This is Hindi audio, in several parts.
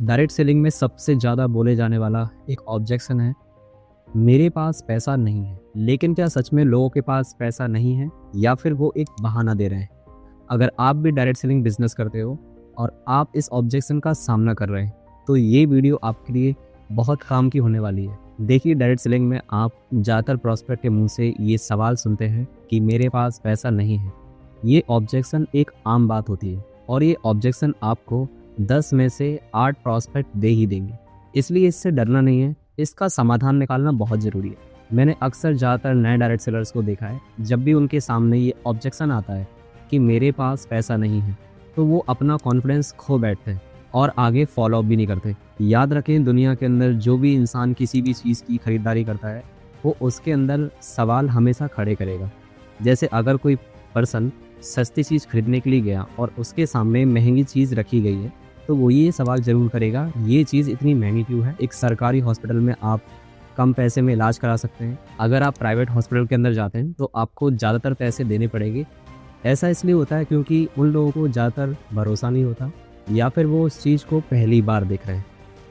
डायरेक्ट सेलिंग में सबसे ज़्यादा बोले जाने वाला एक ऑब्जेक्शन है, मेरे पास पैसा नहीं है। लेकिन क्या सच में लोगों के पास पैसा नहीं है या फिर वो एक बहाना दे रहे हैं? अगर आप भी डायरेक्ट सेलिंग बिजनेस करते हो और आप इस ऑब्जेक्शन का सामना कर रहे हैं, तो ये वीडियो आपके लिए बहुत काम की होने वाली है। देखिए, डायरेक्ट सेलिंग में आप ज़्यादातर प्रॉस्पेक्ट के मुंह से ये सवाल सुनते हैं कि मेरे पास पैसा नहीं है। ये ऑब्जेक्शन एक आम बात होती है और ये ऑब्जेक्शन आपको 10 में से 8 प्रॉस्पेक्ट दे ही देंगे। इसलिए इससे डरना नहीं है, इसका समाधान निकालना बहुत ज़रूरी है। मैंने अक्सर ज़्यादातर नए डायरेक्ट सेलर्स को देखा है, जब भी उनके सामने ये ऑब्जेक्शन आता है कि मेरे पास पैसा नहीं है, तो वो अपना कॉन्फिडेंस खो बैठते हैं और आगे फॉलो अप भी नहीं करते। याद रखें, दुनिया के अंदर जो भी इंसान किसी भी चीज़ की खरीदारी करता है, वो उसके अंदर सवाल हमेशा खड़े करेगा। जैसे अगर कोई पर्सन सस्ती चीज़ खरीदने के लिए गया और उसके सामने महंगी चीज़ रखी गई है, तो वो ये सवाल ज़रूर करेगा, ये चीज़ इतनी महंगी क्यों है? एक सरकारी हॉस्पिटल में आप कम पैसे में इलाज करा सकते हैं। अगर आप प्राइवेट हॉस्पिटल के अंदर जाते हैं, तो आपको ज़्यादातर पैसे देने पड़ेंगे। ऐसा इसलिए होता है क्योंकि उन लोगों को ज़्यादातर भरोसा नहीं होता या फिर वो उस चीज़ को पहली बार देख रहे हैं।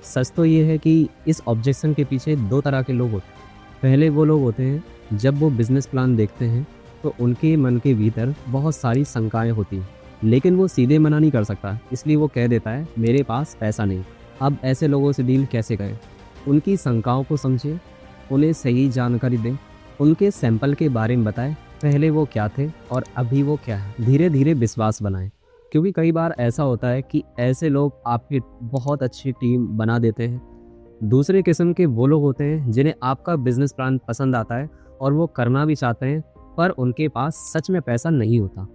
सच तो ये है कि इस ऑब्जेक्शन के पीछे 2 तरह के लोग होते हैं। पहले वो लोग होते हैं, जब वो बिज़नेस प्लान देखते हैं, तो उनके मन के भीतर बहुत सारी शंकाएँ होती हैं, लेकिन वो सीधे मना नहीं कर सकता, इसलिए वो कह देता है, मेरे पास पैसा नहीं। अब ऐसे लोगों से डील कैसे करें? उनकी शंकाओं को समझें, उन्हें सही जानकारी दें, उनके सैंपल के बारे में बताएं, पहले वो क्या थे और अभी वो क्या है। धीरे धीरे विश्वास बनाएं, क्योंकि कई बार ऐसा होता है कि ऐसे लोग आपकी बहुत अच्छी टीम बना देते हैं। दूसरे किस्म के वो लोग होते हैं जिन्हें आपका बिजनेस प्लान पसंद आता है और वो करना भी चाहते हैं, पर उनके पास सच में पैसा नहीं होता।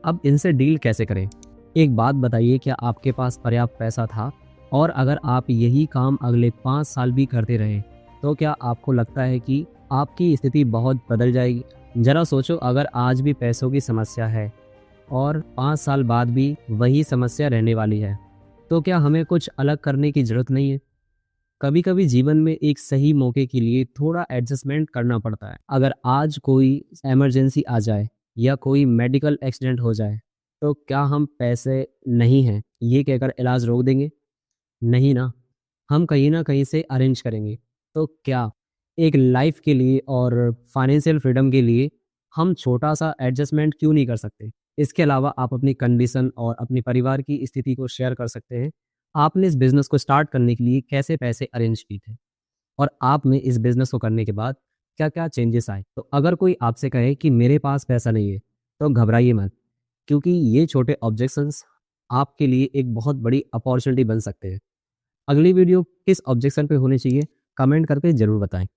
अब इनसे डील कैसे करें? एक बात बताइए, क्या आपके पास पर्याप्त पैसा था? और अगर आप यही काम अगले 5 साल भी करते रहे, तो क्या आपको लगता है कि आपकी स्थिति बहुत बदल जाएगी? ज़रा सोचो, अगर आज भी पैसों की समस्या है और 5 साल बाद भी वही समस्या रहने वाली है, तो क्या हमें कुछ अलग करने की ज़रूरत नहीं है? कभी कभी जीवन में एक सही मौके के लिए थोड़ा एडजस्टमेंट करना पड़ता है। अगर आज कोई इमरजेंसी आ जाए या कोई मेडिकल एक्सीडेंट हो जाए, तो क्या हम पैसे नहीं हैं ये कहकर इलाज रोक देंगे? नहीं ना, हम कहीं ना कहीं से अरेंज करेंगे। तो क्या एक लाइफ के लिए और फाइनेंशियल फ्रीडम के लिए हम छोटा सा एडजस्टमेंट क्यों नहीं कर सकते? इसके अलावा आप अपनी कंडीशन और अपने परिवार की स्थिति को शेयर कर सकते हैं। आपने इस बिज़नेस को स्टार्ट करने के लिए कैसे पैसे अरेंज किए थे? और आपने इस बिज़नेस को करने के बाद क्या-क्या चेंजेस आए? तो अगर कोई आपसे कहे कि मेरे पास पैसा नहीं है, तो घबराइए मत, क्योंकि ये छोटे ऑब्जेक्शंस आपके लिए एक बहुत बड़ी अपॉर्च्युनिटी बन सकते हैं। अगली वीडियो किस ऑब्जेक्शन पे होनी चाहिए, कमेंट करके ज़रूर बताएँ।